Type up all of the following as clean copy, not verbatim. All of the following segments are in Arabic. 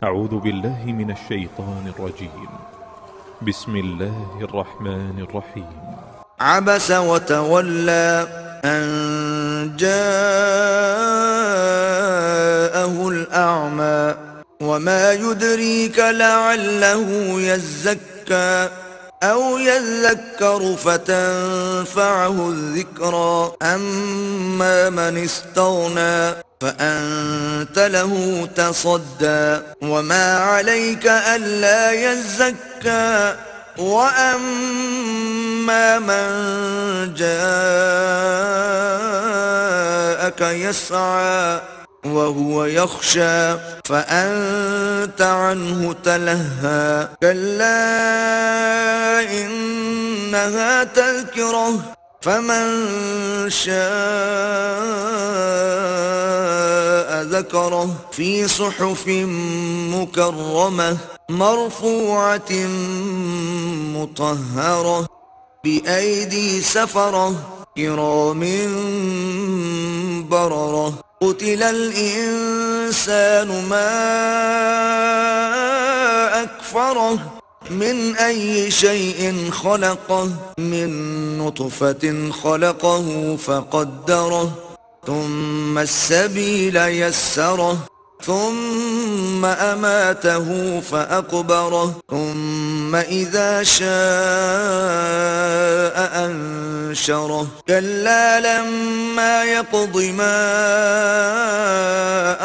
أعوذ بالله من الشيطان الرجيم. بسم الله الرحمن الرحيم. عبس وتولى أن جاءه الأعمى وما يدريك لعله يزكى أو يذكر فتنفعه الذكرى أما من استغنى فأنت له تصدى وما عليك ألا يزكى وأما من جاءك يسعى وهو يخشى فأنت عنه تلهى كلا إنها تذكرة فمن شاء ذكره في صحف مكرمة مرفوعة مطهرة بأيدي سفرة كرام بررة قتل الإنسان ما أكفره من أي شيء خلقه من نطفة خلقه فقدره ثم السبيل يسره ثم أماته فأقبره ثم إذا شاء أنشره كلا لما يقض ما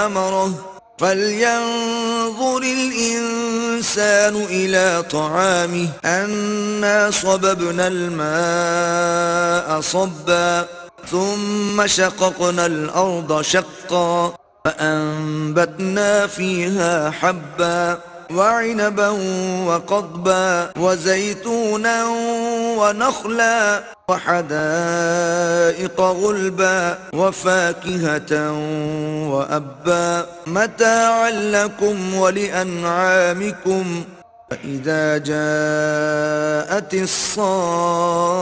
أمره فلينظر الإنسان إلى طعامه أنا صببنا الماء صبا ثم شققنا الأرض شقا فأنبتنا فيها حبا وعنبا وقضبا وزيتونا ونخلا وحدائق غلبا وفاكهة وأبا متاعا لكم ولأنعامكم فإذا جاءت الصاخة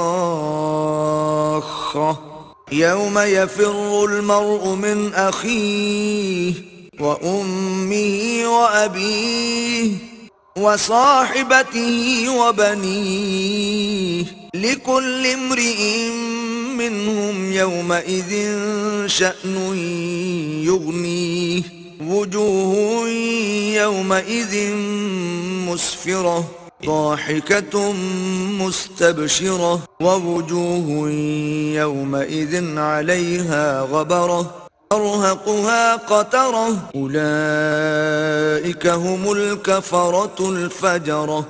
يوم يفر المرء من أخيه وأمه وأبيه وصاحبته وبنيه لكل امرئ منهم يومئذ شأن يغنيه وجوه يومئذ مسفرة ضاحكة مستبشرة ووجوه يومئذ عليها غبرة ترهقها قترة أولئك هم الكفرة الفجرة.